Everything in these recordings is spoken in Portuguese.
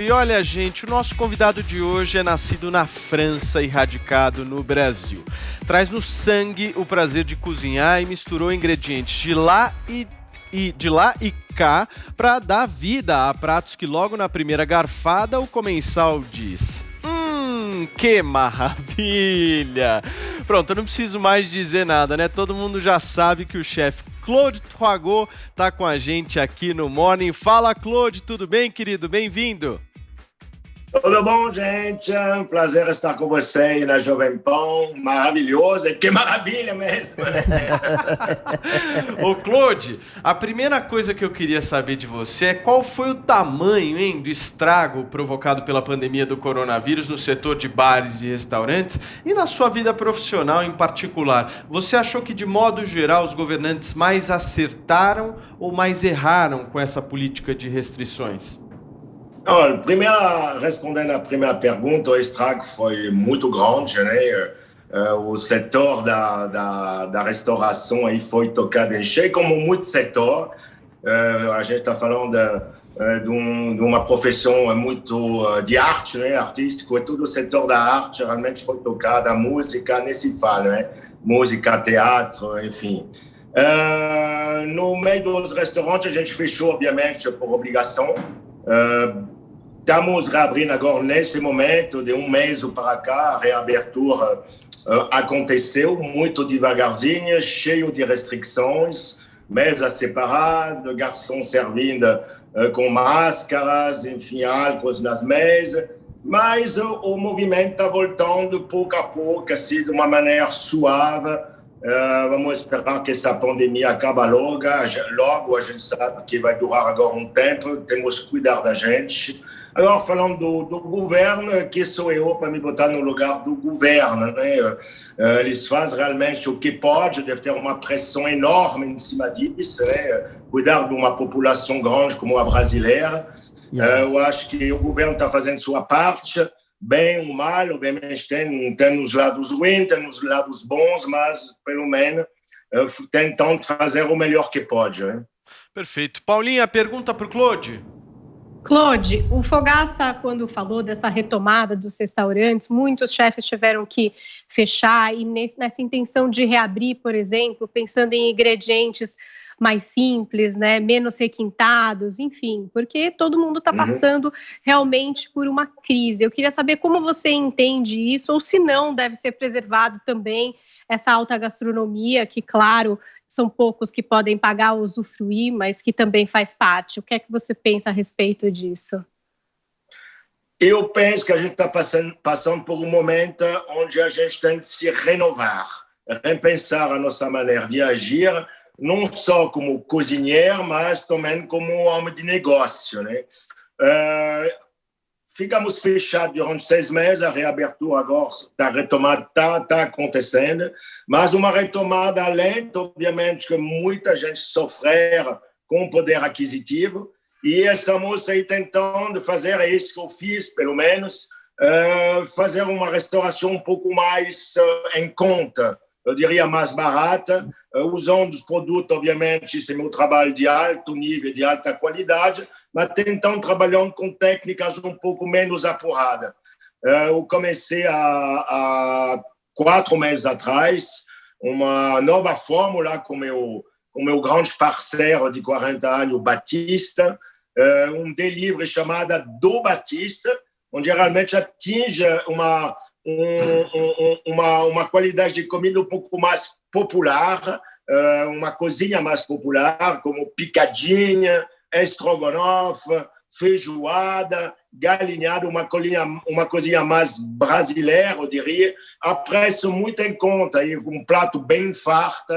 E olha, gente, o nosso convidado de hoje é nascido na França e radicado no Brasil. Traz no sangue o prazer de cozinhar e misturou ingredientes de lá e cá para dar vida a pratos que logo na primeira garfada o comensal diz: que maravilha! Pronto, eu não preciso mais dizer nada, né? Todo mundo já sabe que o chefe Claude Troagot tá com a gente aqui no Morning. Fala, Claude, tudo bem, querido? Bem-vindo! Tudo bom, gente? É um prazer estar com você aí na Jovem Pan. Maravilhoso, que maravilha mesmo, né? Ô, Claude, a primeira coisa que eu queria saber de você é qual foi o tamanho, hein, do estrago provocado pela pandemia do coronavírus no setor de bares e restaurantes e na sua vida profissional em particular. Você achou que, de modo geral, os governantes mais acertaram ou mais erraram com essa política de restrições? Não, respondendo à primeira pergunta, o estrago foi muito grande, né? O setor da restauração aí foi tocado em cheio, como muito setor. A gente está falando de uma profissão muito de arte, né? Artístico, e todo o setor da arte realmente foi tocado. A música, nem se fala, né? Música, teatro, enfim. No meio dos restaurantes, a gente fechou, obviamente, por obrigação. Estamos reabrindo agora, nesse momento, de um mês para cá, a reabertura aconteceu muito devagarzinho, cheio de restrições, mesas separadas, garçons servindo com máscaras, enfim, álcool nas mesas, mas o movimento está voltando pouco a pouco, assim, de uma maneira suave. Vamos esperar que essa pandemia acabe logo. A gente sabe que vai durar agora um tempo, temos que cuidar da gente. Agora, falando do governo, que sou eu para me botar no lugar do governo, né? Eles fazem realmente o que pode, deve ter uma pressão enorme em cima disso, né? Cuidar de uma população grande como a brasileira. Eu acho que o governo está fazendo sua parte, bem ou mal, obviamente tem os lados ruins, tem os lados bons, mas pelo menos tentando fazer o melhor que pode. Né? Perfeito. Paulinha, pergunta para o Claude. Claude, o Fogaça, quando falou dessa retomada dos restaurantes, muitos chefes tiveram que fechar e nessa intenção de reabrir, por exemplo, pensando em ingredientes mais simples, né, menos requintados, enfim, porque todo mundo está passando realmente por uma crise. Eu queria saber como você entende isso, ou se não deve ser preservado também essa alta gastronomia, que, claro, são poucos que podem pagar ou usufruir, mas que também faz parte. O que é que você pensa a respeito disso? Eu penso que a gente está passando por um momento onde a gente tem de se renovar, repensar a nossa maneira de agir, não só como cozinheiro, mas também como homem de negócio. Né? Ficamos fechados durante 6 meses, a reabertura agora, a retomada está acontecendo, mas uma retomada lenta, obviamente, que muita gente sofrer com o poder aquisitivo, e estamos aí tentando fazer isso que eu fiz, pelo menos, fazer uma restauração um pouco mais em conta, eu diria mais barata, usando os produtos, obviamente, esse é meu trabalho de alto nível, de alta qualidade, mas tentando trabalhar com técnicas um pouco menos apuradas. Eu comecei há 4 meses atrás uma nova fórmula com meu grande parceiro de 40 anos, o Batista, um delivery chamado Do Batista, onde realmente atinge uma qualidade de comida um pouco mais popular, uma cozinha mais popular, como picadinha, estrogonofe, feijoada, galinhada, uma cozinha mais brasileira, eu diria, a preço muito em conta, um prato bem farto,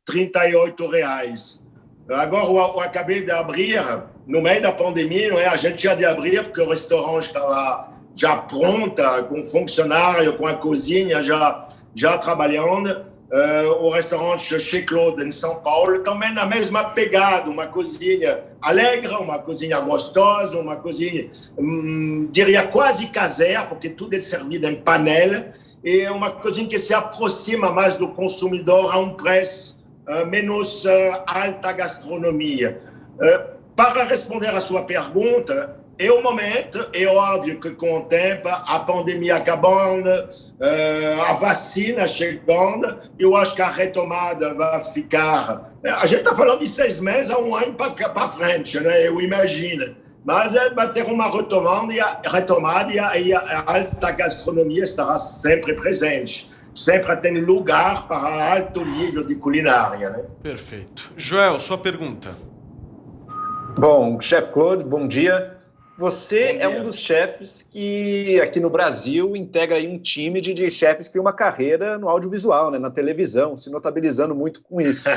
R$38. Agora, eu acabei de abrir, no meio da pandemia, não é? A gente tinha de abrir porque o restaurante estava já pronta, com funcionário, com a cozinha já trabalhando. O restaurante Chez Claude, em São Paulo, também na mesma pegada, uma cozinha alegre, uma cozinha gostosa, uma cozinha, diria, quase caseira, porque tudo é servido em panela, e uma cozinha que se aproxima mais do consumidor a um preço menos alta gastronomia. Para responder à sua pergunta, é o momento, é óbvio que com o tempo, a pandemia acabando, a vacina chegando, eu acho que a retomada vai ficar... A gente está falando de 6 meses a 1 ano para frente, né? Eu imagino. Mas vai ter uma retomada e a alta gastronomia estará sempre presente. Sempre tem lugar para alto nível de culinária, né? Perfeito. Joel, sua pergunta. Bom, chefe Claude, bom dia. Você é um dos chefes que, aqui no Brasil, integra aí um time de chefes que tem uma carreira no audiovisual, né, na televisão, se notabilizando muito com isso.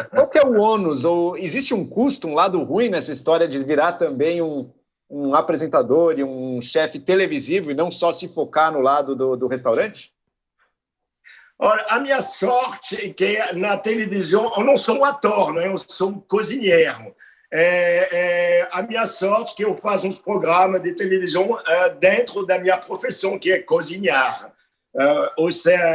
Qual que é o ônus? Ou existe um custo, um lado ruim nessa história de virar também um apresentador e um chefe televisivo e não só se focar no lado do restaurante? Olha, a minha sorte é que na televisão eu não sou um ator, né? Eu sou um cozinheiro. A minha sorte é que eu faço uns programas de televisão dentro da minha profissão, que é cozinhar.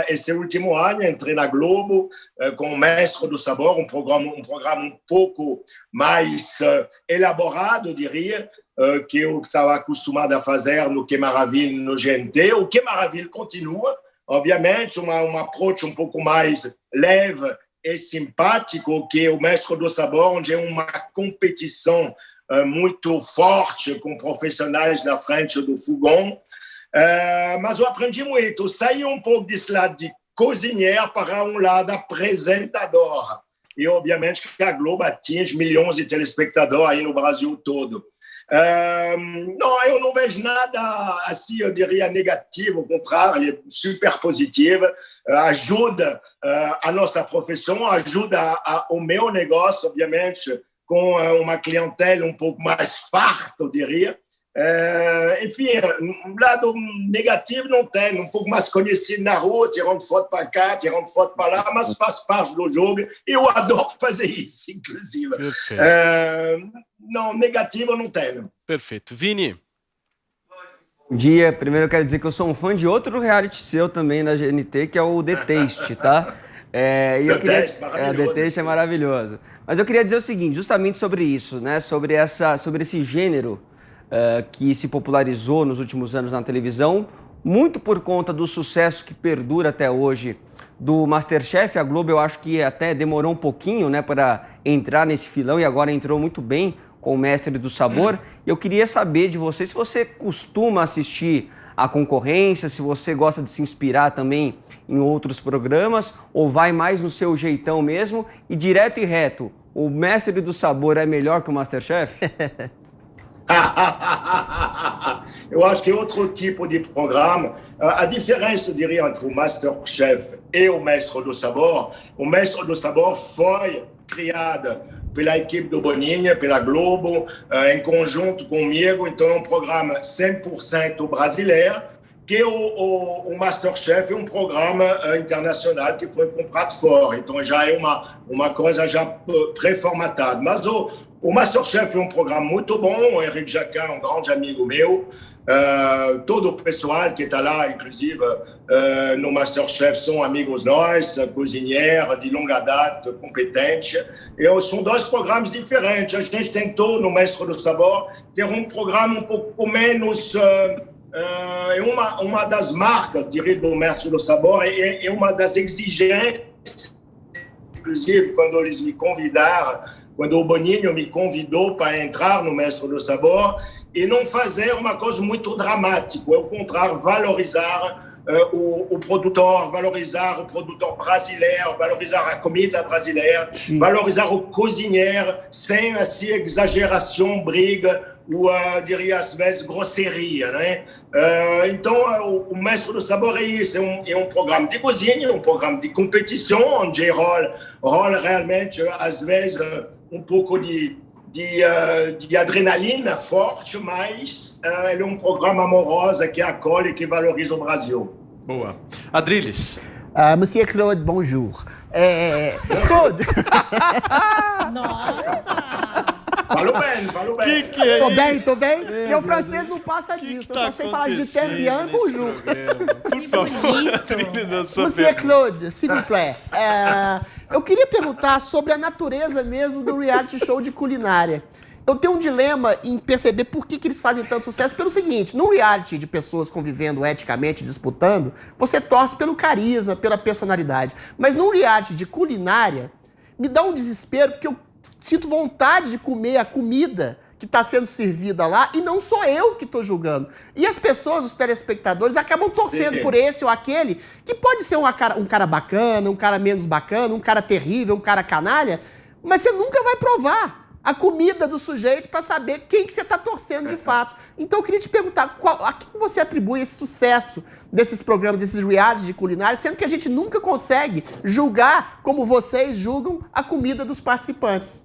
Esse último ano, entrei na Globo com o Mestre do Sabor, um programa um pouco mais elaborado, diria, que eu estava acostumado a fazer no Que Maravilha, no GNT. O Que Maravilha continua, obviamente, uma approach um pouco mais leve e simpático, que o Mestre do Sabor, onde é uma competição muito forte com profissionais na frente do fogão. Mas eu aprendi muito. Eu saí um pouco desse lado de cozinheiro para um lado apresentador. E, obviamente, que a Globo atinge milhões de telespectadores aí no Brasil todo. Não, eu não vejo nada assim, eu diria, negativo, ao contrário, é super positivo, ajuda a nossa profissão, ajuda o meu negócio, obviamente, com uma clientela um pouco mais farta, eu diria. Enfim, um lado negativo não tem, um pouco mais conhecido na rua, tirando foto para cá, tirando foto para lá, mas faz parte do jogo e eu adoro fazer isso, inclusive. Não, negativo não tenho. Perfeito. Vini? Bom dia. Primeiro eu quero dizer que eu sou um fã de outro reality seu também na GNT, que é o The Taste, tá? The Taste é maravilhoso. Mas eu queria dizer o seguinte, justamente sobre isso, né? Sobre esse gênero que se popularizou nos últimos anos na televisão, muito por conta do sucesso que perdura até hoje do MasterChef. A Globo, eu acho que até demorou um pouquinho, né, para entrar nesse filão e agora entrou muito bem com o Mestre do Sabor. Eu queria saber de você se você costuma assistir a concorrência, se você gosta de se inspirar também em outros programas ou vai mais no seu jeitão mesmo e direto e reto, o Mestre do Sabor é melhor que o MasterChef? Eu acho que é outro tipo de programa. A diferença, eu diria, entre o MasterChef e o Mestre do Sabor, o Mestre do Sabor foi criado pela equipe do Boninho, pela Globo, em conjunto comigo. Então, é um programa 100% brasileiro, que o MasterChef é um programa internacional que foi comprado fora. Então, já é uma coisa já pré-formatada. Mas o MasterChef é um programa muito bom. O Eric Jacquin é um grande amigo meu. Todo o pessoal que está lá, inclusive no MasterChef, são amigos nossos, cozinheiros de longa data, competentes. E são 2 programas diferentes. A gente tentou, no Mestre do Sabor, ter um programa um pouco menos... uma das marcas, diria, do Mestre do Sabor, é uma das exigências, inclusive, quando eles me convidaram, quando o Boninho me convidou para entrar no Mestre do Sabor, e não fazer uma coisa muito dramática, ao contrário, valorizar o produtor, valorizar o produtor brasileiro, valorizar a comida brasileira, valorizar o cozinheiro, sem assim, exageração, briga, ou, diria, às vezes, grosseria, né? Então, o Mestre do Sabor é isso, é um programa de cozinha, um programa de competição, onde rola realmente, às vezes, um pouco de adrenalina forte, mas ele é um programa amoroso que acolhe e que valoriza o Brasil. Boa. Adriles. Monsieur Claude, bonjour. Claude. Nossa! Falou bem. Que é Tô bem. Meu francês não passa disso. Eu só sei falar de bien, bonjour. Por favor, Adriles, Monsieur Claude, s'il vous plaît. Eu queria perguntar sobre a natureza mesmo do reality show de culinária. eu tenho um dilema em perceber por que eles fazem tanto sucesso. Pelo seguinte, num reality de pessoas convivendo eticamente, disputando, você torce pelo carisma, pela personalidade. Mas num reality de culinária, me dá um desespero, porque eu sinto vontade de comer a comida que está sendo servida lá, e não sou eu que estou julgando. E as pessoas, os telespectadores, acabam torcendo por esse ou aquele, que pode ser um cara bacana, um cara menos bacana, um cara terrível, um cara canalha, mas você nunca vai provar a comida do sujeito para saber quem que você está torcendo de fato. Então eu queria te perguntar, a que você atribui esse sucesso desses programas, desses realities de culinária, sendo que a gente nunca consegue julgar como vocês julgam a comida dos participantes?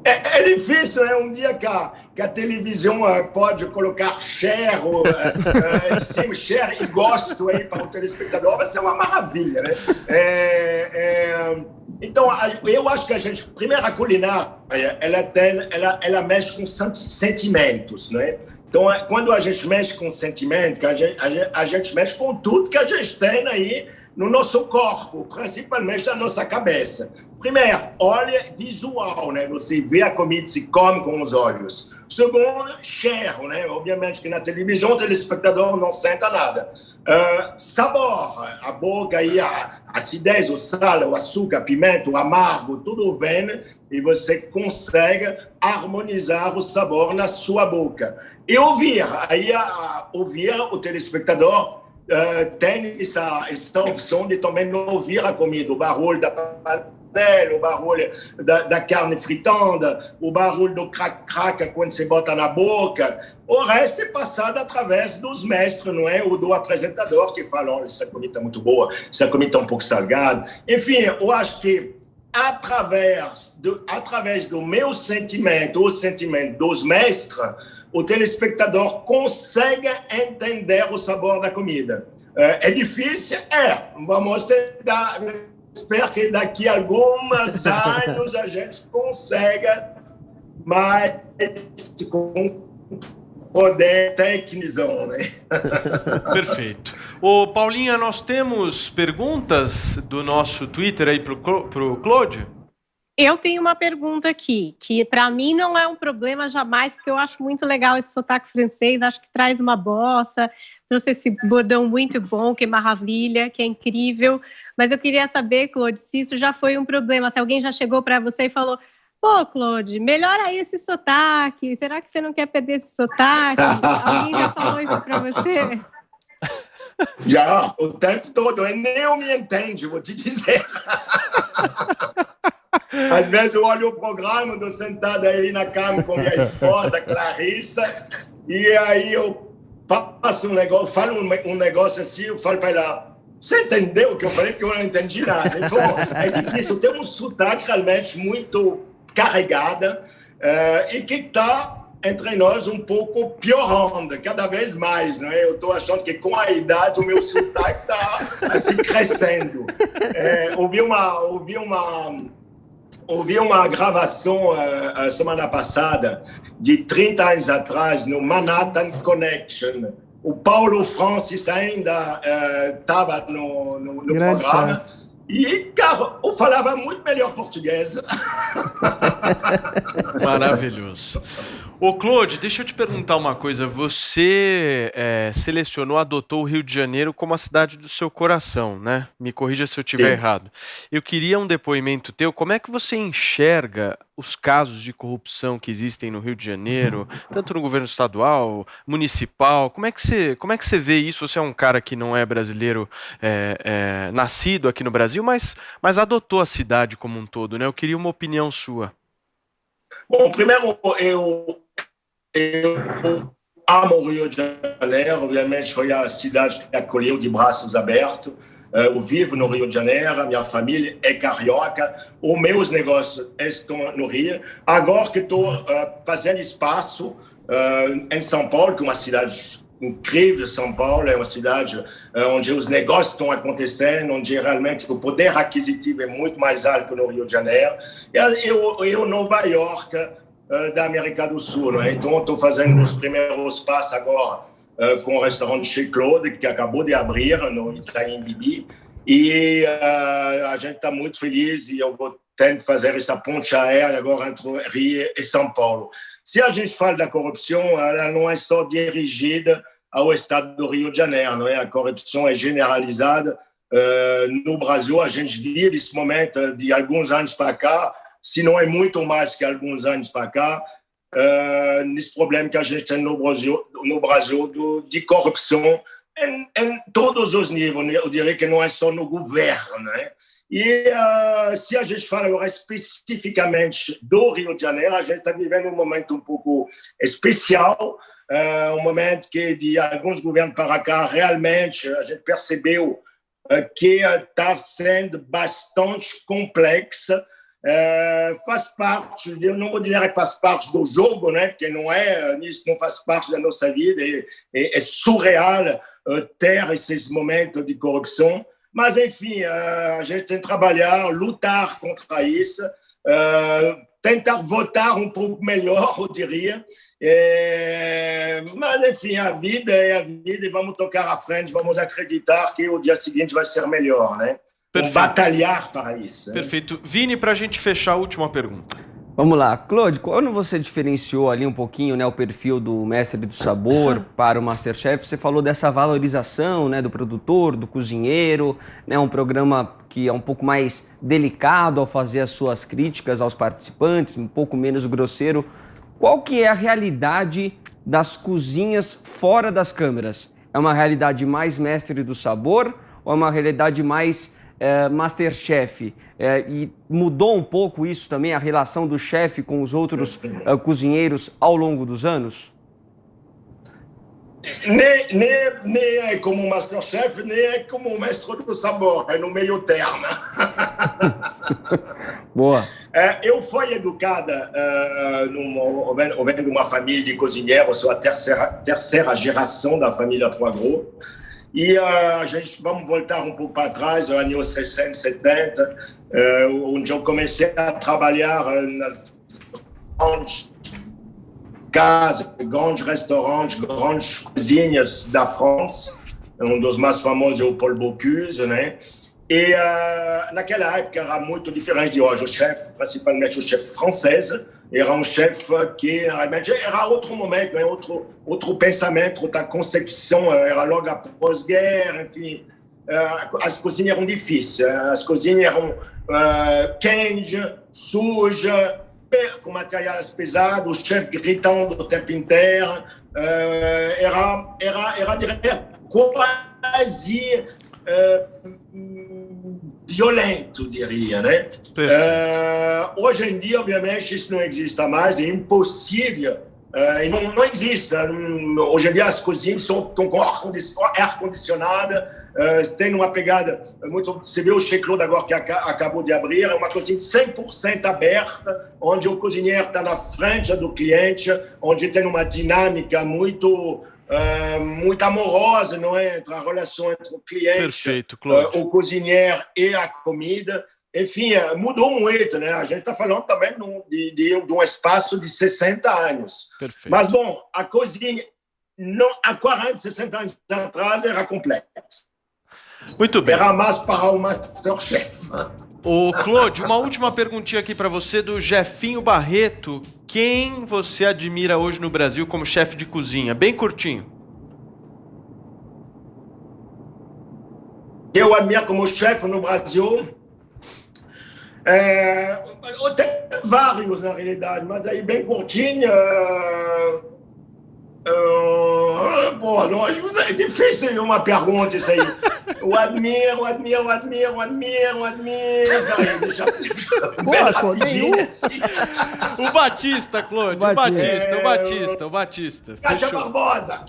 É difícil, né? Um dia que a televisão pode colocar share, sem share e gosto aí para o telespectador, vai ser uma maravilha, né? Então, eu acho que a gente, primeiro, a culinária, ela mexe com sentimentos, né? Então, quando a gente mexe com sentimentos, a gente mexe com tudo que a gente tem aí no nosso corpo, principalmente na nossa cabeça. Primeiro, olha visual, né? Você vê a comida, se come com os olhos. Segundo, cheiro, né? Obviamente que na televisão o telespectador não sente nada. Sabor, a boca aí, a acidez, o sal, o açúcar, pimenta, o amargo, tudo vem e você consegue harmonizar o sabor na sua boca. E ouvir, ouvir o telespectador tem essa opção de também não ouvir a comida, o barulho da panela, o barulho da carne fritando, o barulho do crack-crack quando você bota na boca. O resto é passado através dos mestres, não é? Ou do apresentador que fala, olha, essa comida é muito boa, essa comida é um pouco salgada. Enfim, eu acho que através do meu sentimento, o sentimento dos mestres, o telespectador consegue entender o sabor da comida. É difícil? Vamos tentar. Espero que daqui a alguns anos a gente consiga mais com poder técnico, né? Perfeito. Ô, Paulinha, nós temos perguntas do nosso Twitter aí pro Claude? Eu tenho uma pergunta aqui, que para mim não é um problema jamais, porque eu acho muito legal esse sotaque francês, acho que traz uma bossa, trouxe esse bordão muito bom, que é maravilha, que é incrível, mas eu queria saber, Claude, se isso já foi um problema, se alguém já chegou para você e falou, pô, Claude, melhora aí esse sotaque, será que você não quer perder esse sotaque? Alguém já falou isso para você? Já, o tempo todo, eu nem me entendo, vou te dizer. Às vezes eu olho o programa, estou sentado aí na cama com minha esposa, Clarissa, e aí eu passo um negócio, falo um negócio assim, eu falo para ela, você entendeu o que eu falei? Porque eu não entendi nada. Então, é difícil, tem um sotaque realmente muito carregada e que está entre nós um pouco piorando, cada vez mais, não é? Eu estou achando que com a idade o meu sotaque está assim crescendo. Ouvi uma gravação semana passada, de 30 anos atrás, no Manhattan Connection. O Paulo Francis ainda estava no programa. Chance. E, cara, eu falava muito melhor português. Maravilhoso. Ô, Claude, deixa eu te perguntar uma coisa. Você adotou o Rio de Janeiro como a cidade do seu coração, né? Me corrija se eu estiver errado. Eu queria um depoimento teu. Como é que você enxerga os casos de corrupção que existem no Rio de Janeiro, tanto no governo estadual, municipal? Como é que você vê isso? Você é um cara que não é brasileiro, nascido aqui no Brasil, mas adotou a cidade como um todo, né? Eu queria uma opinião sua. Bom, primeiro, eu amo o Rio de Janeiro, obviamente foi a cidade que acolheu de braços abertos. Eu vivo no Rio de Janeiro, minha família é carioca, os meus negócios estão no Rio. Agora que estou fazendo espaço em São Paulo, que é uma cidade incrível. São Paulo é uma cidade onde os negócios estão acontecendo, onde realmente o poder aquisitivo é muito mais alto que no Rio de Janeiro. E Nova York da América do Sul, não é? Então, estou fazendo os primeiros passos agora com o restaurante Chez Claude, que acabou de abrir no Itaim Bibi. E a gente está muito feliz e eu vou tem de fazer essa ponte aérea agora entre Rio e São Paulo. Se a gente fala da corrupção, ela não é só dirigida ao estado do Rio de Janeiro, não é? A corrupção é generalizada. No Brasil, a gente vive esse momento de alguns anos para cá, se não é muito mais que alguns anos para cá, nesse problema que a gente tem no Brasil de corrupção em todos os níveis. Eu diria que não é só no governo, né? E se a gente fala agora especificamente do Rio de Janeiro, a gente está vivendo um momento um pouco especial, um momento que de alguns governos para cá, realmente, a gente percebeu que está sendo bastante complexa. Faz parte, eu não vou dizer que faz parte do jogo, né? Porque isso não faz parte da nossa vida, é surreal ter esses momentos de corrupção, mas enfim, a gente tem que trabalhar, lutar contra isso, tentar votar um pouco melhor, eu diria, mas enfim, a vida é a vida e vamos tocar à frente, vamos acreditar que o dia seguinte vai ser melhor, né? Perfeito. Batalhar para isso. Perfeito. Né? Vini, para a gente fechar a última pergunta. Vamos lá. Claude, quando você diferenciou ali um pouquinho, né, o perfil do Mestre do Sabor para o MasterChef, você falou dessa valorização, né, do produtor, do cozinheiro, né, um programa que é um pouco mais delicado ao fazer as suas críticas aos participantes, um pouco menos grosseiro. Qual que é a realidade das cozinhas fora das câmeras? É uma realidade mais Mestre do Sabor ou é uma realidade mais MasterChef? E mudou um pouco isso também, a relação do chefe com os outros cozinheiros ao longo dos anos? Nem é como MasterChef, nem é como Mestre do Sabor, é no meio termo. Boa. Eu fui educada eu venho de uma família de cozinheiros, sou a terceira geração da família Troisgros. E a gente, vamos voltar um pouco para trás, nos anos 60, 70, onde eu comecei a trabalhar nas grandes casas, grandes restaurantes, grandes cozinhas da França. Um dos mais famosos é o Paul Bocuse, né? E naquela época era muito diferente de hoje. O chefe, principalmente o chefe francês, era um chefe que realmente era outro momento, né? outro pensamento, outra concepção, era logo após a guerra, enfim. As cozinhas eram difíceis, as cozinhas eram quentes, sujas, com materiais pesados, o chefe gritando o tempo inteiro, era quase violento, diria, né? Hoje em dia, obviamente, isso não existe mais, é impossível, e não existe. Hoje em dia, as cozinhas estão com ar-condicionado, tem uma pegada muito... Você vê o Chez Claude agora que acabou de abrir, é uma cozinha 100% aberta, onde o cozinheiro está na frente do cliente, onde tem uma dinâmica muito amorosa, não é? Entre a relação entre o cliente, perfeito, o cozinheiro e a comida. Enfim, mudou muito, né? A gente está falando também de um espaço de 60 anos. Perfeito. Mas, bom, a cozinha, há 40, 60 anos atrás, era complexa. Muito bem. Era mais para o MasterChef. Ô, Claude, uma última perguntinha aqui para você do Jefinho Barreto. Quem você admira hoje no Brasil como chefe de cozinha? Bem curtinho. Eu admiro como chefe no Brasil. Eu tenho vários, na realidade, mas aí bem curtinho. Não, é difícil uma pergunta isso aí. Eu admiro. O Batista, Claude. O Batista. Cátia Barbosa.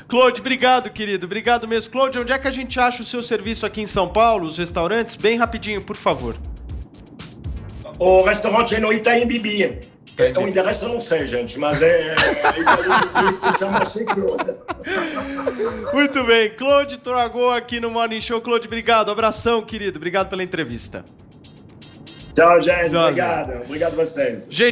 Claude, obrigado, querido. Obrigado mesmo. Claude, onde é que a gente acha o seu serviço aqui em São Paulo, os restaurantes? Bem rapidinho, por favor. O restaurante é no Itaim Bibi. O endereço eu não sei, gente, mas se chama Chez Claude. Muito bem, Claude Troisgros aqui no Morning Show. Claude, obrigado, abração, querido, obrigado pela entrevista. Tchau, gente, obrigado a vocês.